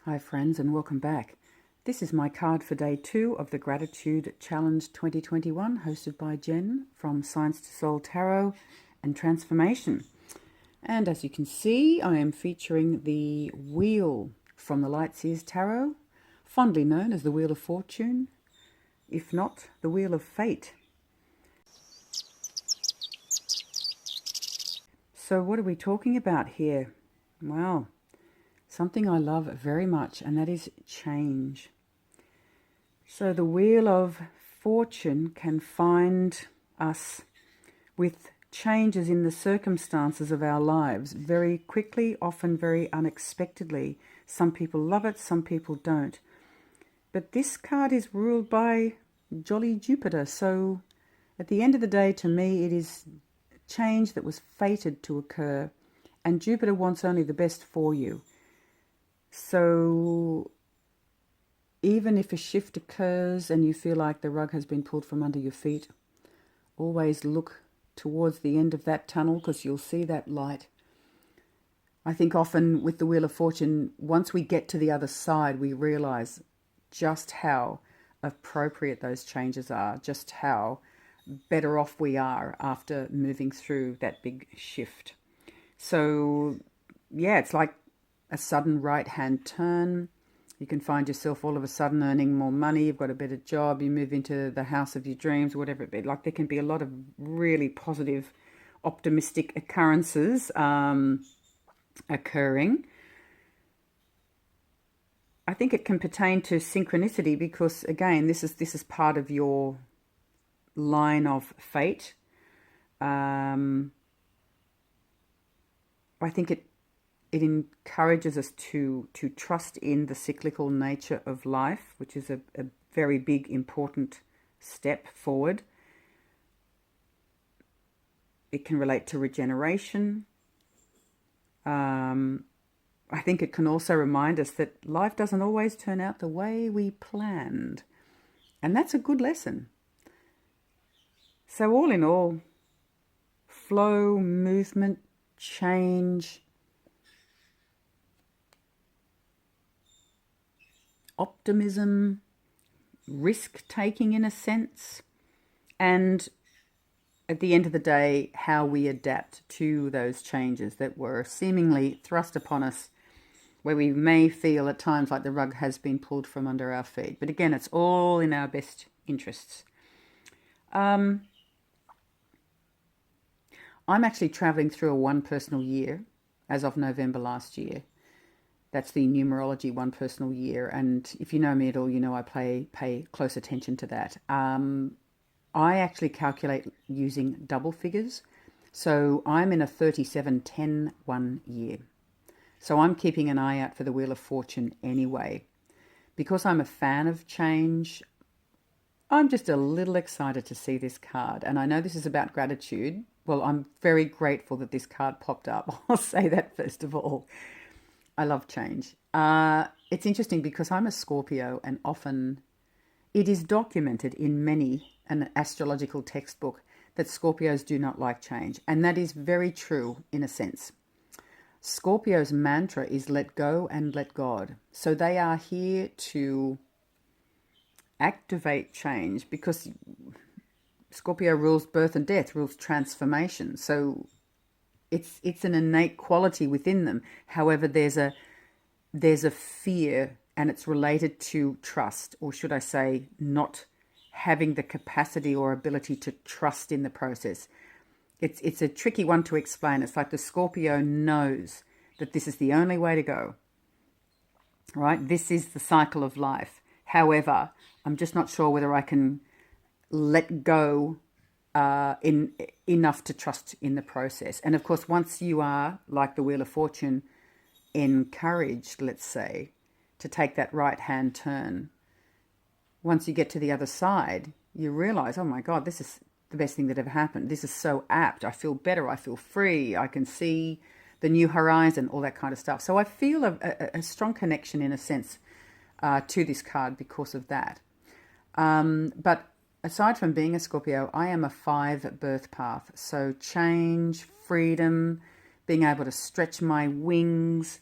Hi friends, and welcome back. This is my card for day 2 of the Gratitude Challenge 2021, hosted by Jen from Science to Soul Tarot and Transformation. And as you can see, I am featuring the wheel from the Lightseers Tarot, fondly known as the Wheel of Fortune, if not the Wheel of Fate. So what are we talking about here? Well, something I love very much, and that is change. So the Wheel of Fortune can find us with changes in the circumstances of our lives very quickly, often very unexpectedly. Some people love it, some people don't. But this card is ruled by jolly Jupiter. So at the end of the day, to me, it is change that was fated to occur. And Jupiter wants only the best for you. So even if a shift occurs and you feel like the rug has been pulled from under your feet, always look towards the end of that tunnel because you'll see that light. I think often with the Wheel of Fortune, once we get to the other side, we realize just how appropriate those changes are, just how better off we are after moving through that big shift. So, yeah, it's like a sudden right-hand turn. You can find yourself all of a sudden earning more money. You've got a better job. You move into the house of your dreams, whatever it be. Like there can be a lot of really positive, optimistic occurrences occurring. I think it can pertain to synchronicity because, again, this is part of your line of fate. I think it encourages us to trust in the cyclical nature of life, which is a very big, important step forward. It can relate to regeneration. I think it can also remind us that life doesn't always turn out the way we planned. And that's a good lesson. So all in all, flow, movement, change, optimism, risk-taking in a sense, and at the end of the day, how we adapt to those changes that were seemingly thrust upon us, where we may feel at times like the rug has been pulled from under our feet. But again, it's all in our best interests. I'm actually traveling through a one personal year as of November last year. That's the numerology one personal year. And if you know me at all, you know I pay close attention to that. I actually calculate using double figures. So I'm in a 37-10-1 year. So I'm keeping an eye out for the Wheel of Fortune anyway. Because I'm a fan of change, I'm just a little excited to see this card. And I know this is about gratitude. Well, I'm very grateful that this card popped up. I'll say that first of all. I love change. It's interesting because I'm a Scorpio, and often it is documented in many an astrological textbook that Scorpios do not like change. And that is very true in a sense. Scorpio's mantra is let go and let God. So they are here to activate change because Scorpio rules birth and death, rules transformation. So it's an innate quality within them. However, there's a fear, and it's related to trust, or should I say not having the capacity or ability to trust in the process. It's a tricky one to explain. It's like the Scorpio knows that this is the only way to go, right? This is the cycle of life. However, I'm just not sure whether I can let go in enough to trust in the process. And of course, once you are, like the Wheel of Fortune, encouraged, let's say, to take that right-hand turn, once you get to the other side, you realize, oh my God, this is the best thing that ever happened. This is so apt. I feel better. I feel free. I can see the new horizon, all that kind of stuff. So I feel a strong connection in a sense to this card because of that. But aside from being a Scorpio, I am a 5 birth path. So change, freedom, being able to stretch my wings,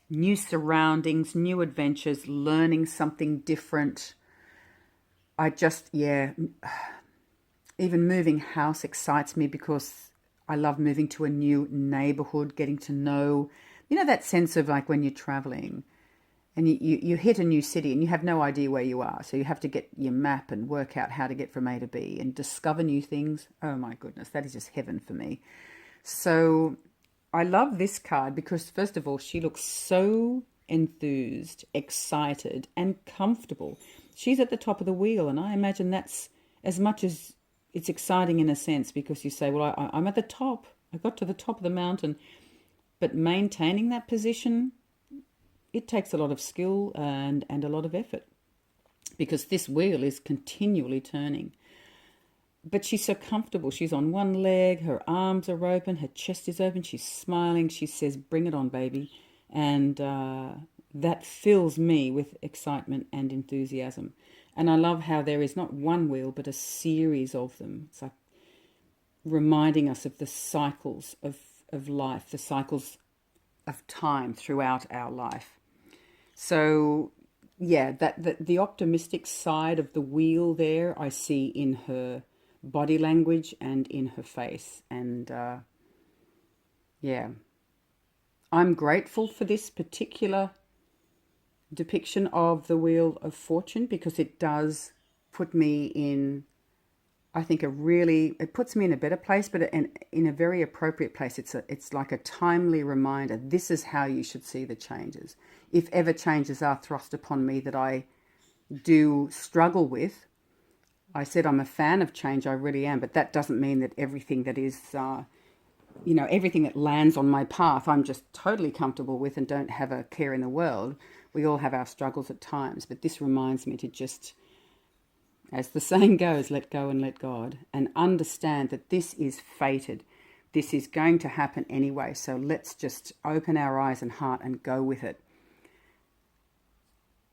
new surroundings, new adventures, learning something different. I just, yeah, even moving house excites me because I love moving to a new neighborhood, getting to know, that sense of like when you're traveling and you hit a new city and you have no idea where you are. So you have to get your map and work out how to get from A to B and discover new things. Oh my goodness, that is just heaven for me. So I love this card because, first of all, she looks so enthused, excited, and comfortable. She's at the top of the wheel, and I imagine that's as much as it's exciting in a sense because you say, well, I'm at the top. I got to the top of the mountain. But maintaining that position, it takes a lot of skill and a lot of effort because this wheel is continually turning. But she's so comfortable. She's on one leg, her arms are open, her chest is open, she's smiling. She says, bring it on, baby. And that fills me with excitement and enthusiasm. And I love how there is not one wheel, but a series of them. It's like reminding us of the cycles of life, the cycles of time throughout our life. So, yeah, the optimistic side of the wheel there I see in her body language and in her face. And yeah, I'm grateful for this particular depiction of the Wheel of Fortune because it does put me in, I think, it puts me in a better place, but in a very appropriate place. It's like a timely reminder. This is how you should see the changes. If ever changes are thrust upon me that I do struggle with, I said I'm a fan of change, I really am, but that doesn't mean that everything that is, everything that lands on my path, I'm just totally comfortable with and don't have a care in the world. We all have our struggles at times, but this reminds me to just, as the saying goes, let go and let God, and understand that this is fated. This is going to happen anyway, so let's just open our eyes and heart and go with it.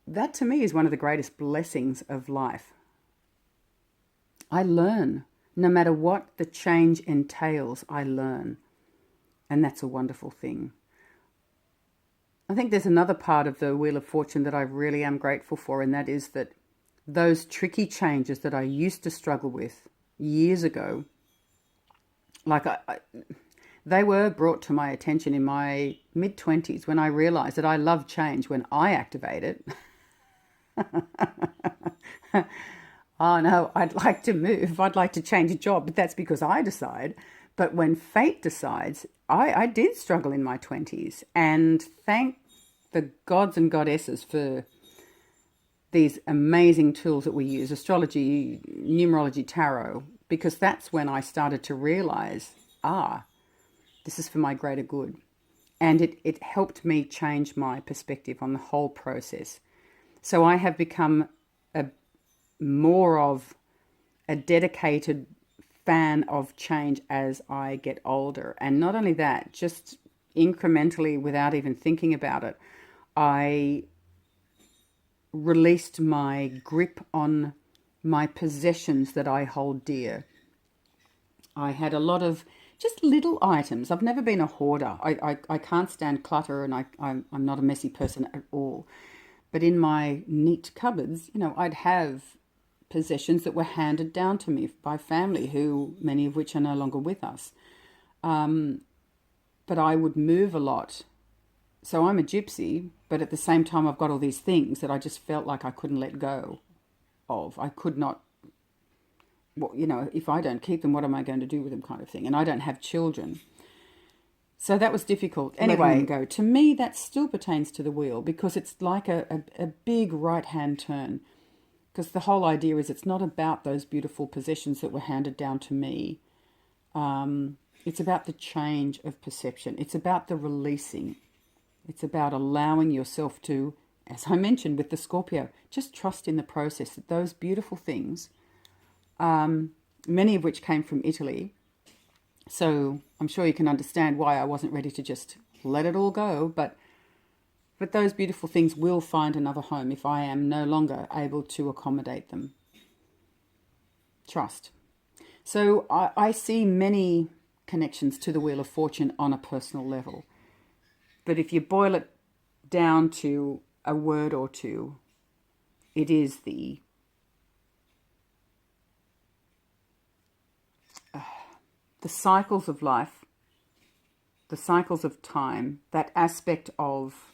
That to me is one of the greatest blessings of life. I learn. No matter what the change entails, I learn. And that's a wonderful thing. I think there's another part of the Wheel of Fortune that I really am grateful for, and that is that those tricky changes that I used to struggle with years ago, they were brought to my attention in my mid-20s when I realized that I love change when I activate it. Oh no, I'd like to move, I'd like to change a job, but that's because I decide. But when fate decides, I did struggle in my 20s, and thank the gods and goddesses for these amazing tools that we use, astrology, numerology, tarot, because that's when I started to realize, this is for my greater good. And it helped me change my perspective on the whole process. So I have become more of a dedicated fan of change as I get older. And not only that, just incrementally, without even thinking about it, I released my grip on my possessions that I hold dear. I had a lot of just little items. I've never been a hoarder. I can't stand clutter, and I'm not a messy person at all. But in my neat cupboards, I'd have possessions that were handed down to me by family, who many of which are no longer with us. But I would move a lot. So I'm a gypsy, but at the same time I've got all these things that I just felt like I couldn't let go of. I could not, if I don't keep them, what am I going to do with them, kind of thing. And I don't have children. So that was difficult. Anyway, go. To me, that still pertains to the wheel because it's like a big right-hand turn. Because the whole idea is it's not about those beautiful possessions that were handed down to me. It's about the change of perception. It's about the releasing. It's about allowing yourself to, as I mentioned with the Scorpio, just trust in the process that those beautiful things, many of which came from Italy. So I'm sure you can understand why I wasn't ready to just let it all go, but those beautiful things will find another home if I am no longer able to accommodate them. Trust. So I see many connections to the Wheel of Fortune on a personal level. But if you boil it down to a word or two, it is the cycles of life, the cycles of time, that aspect of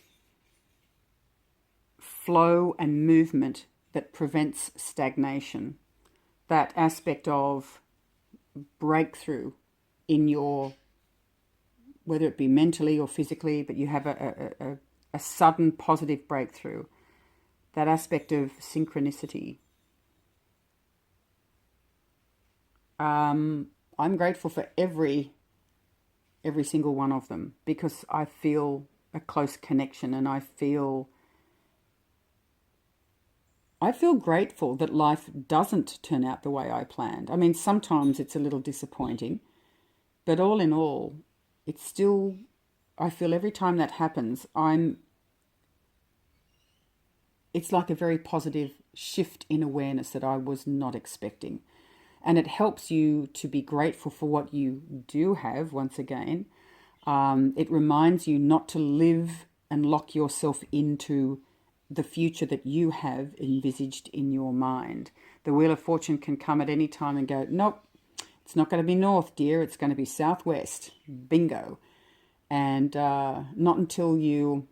flow and movement that prevents stagnation, that aspect of breakthrough in your, whether it be mentally or physically, but you have a sudden positive breakthrough, that aspect of synchronicity. I'm grateful for every single one of them, because I feel a close connection, and I feel grateful that life doesn't turn out the way I planned. I mean, sometimes it's a little disappointing, but all in all, it's still, I feel every time that happens, it's like a very positive shift in awareness that I was not expecting. And it helps you to be grateful for what you do have, once again. It reminds you not to live and lock yourself into the future that you have envisaged in your mind. The Wheel of Fortune can come at any time and go, nope, it's not going to be north, dear. It's going to be southwest. Bingo. And not until you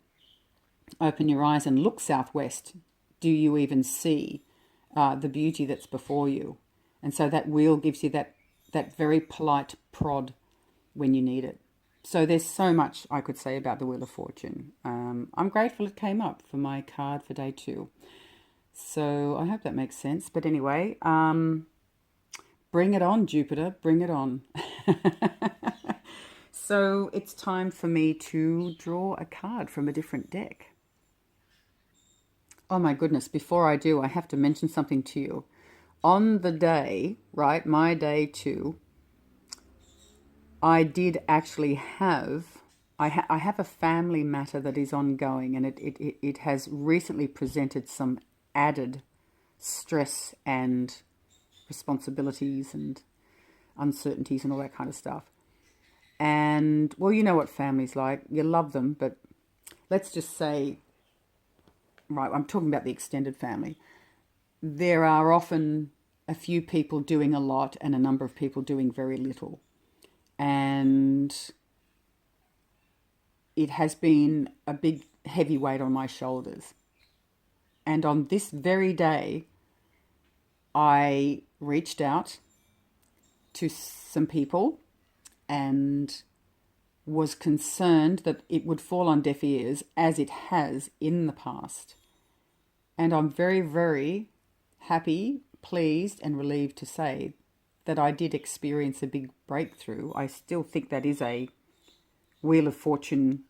open your eyes and look southwest do you even see the beauty that's before you. And so that wheel gives you that very polite prod when you need it. So there's so much I could say about the Wheel of Fortune. I'm grateful it came up for my card for day 2. So I hope that makes sense. But anyway, bring it on, Jupiter. Bring it on. So it's time for me to draw a card from a different deck. Oh my goodness, before I do, I have to mention something to you. On the day, right, my day 2, I did actually have, I have a family matter that is ongoing, and it has recently presented some added stress and responsibilities and uncertainties and all that kind of stuff. And, well, you know what family's like. You love them, but let's just say, right, I'm talking about the extended family. There are often a few people doing a lot and a number of people doing very little. And it has been a big, heavy weight on my shoulders. And on this very day, I reached out to some people and was concerned that it would fall on deaf ears, as it has in the past. And I'm very, very happy, pleased, and relieved to say that I did experience a big breakthrough. I still think that is a Wheel of Fortune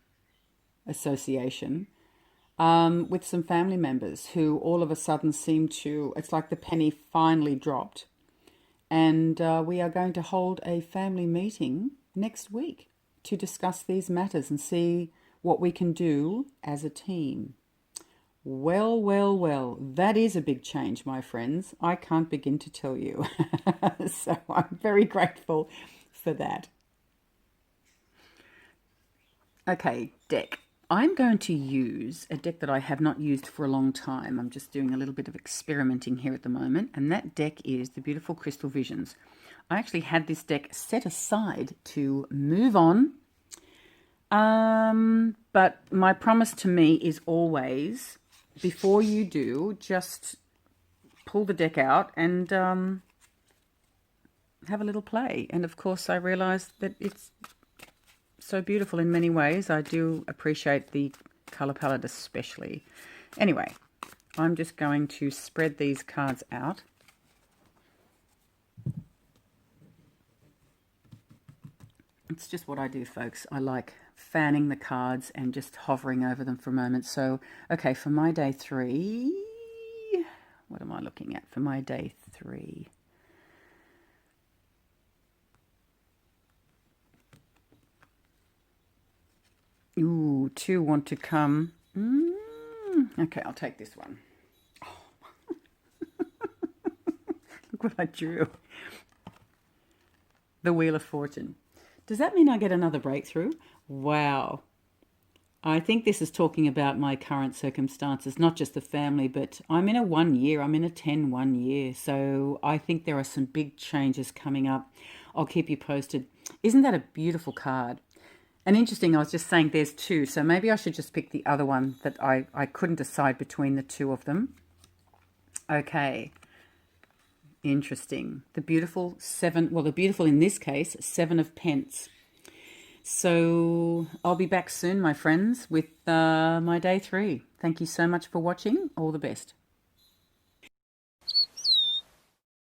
association, with some family members who all of a sudden seem to, it's like the penny finally dropped. And we are going to hold a family meeting next week to discuss these matters and see what we can do as a team. Well, well, well, that is a big change, my friends. I can't begin to tell you. So I'm very grateful for that. Okay, deck. I'm going to use a deck that I have not used for a long time. I'm just doing a little bit of experimenting here at the moment, and that deck is the beautiful Crystal Visions. I actually had this deck set aside to move on, but my promise to me is always, before you do, just pull the deck out and have a little play. And of course, I realized that it's so beautiful in many ways. I do appreciate the color palette especially. Anyway, I'm just going to spread these cards out. It's just what I do, folks. I like fanning the cards and just hovering over them for a moment. So, okay, for my day 3, what am I looking at for my day 3? Ooh, 2 want to come. Okay, I'll take this one. Oh. Look what I drew. The Wheel of Fortune. Does that mean I get another breakthrough? Wow. I think this is talking about my current circumstances, not just the family, but I'm in a 1 year, I'm in a 10 1 year. So I think there are some big changes coming up. I'll keep you posted. Isn't that a beautiful card? And interesting, I was just saying there's two, so maybe I should just pick the other one that I couldn't decide between the two of them. Okay, interesting. The beautiful seven, well, the beautiful in this case, Seven of Pence. So I'll be back soon, my friends, with my day 3. Thank you so much for watching. All the best.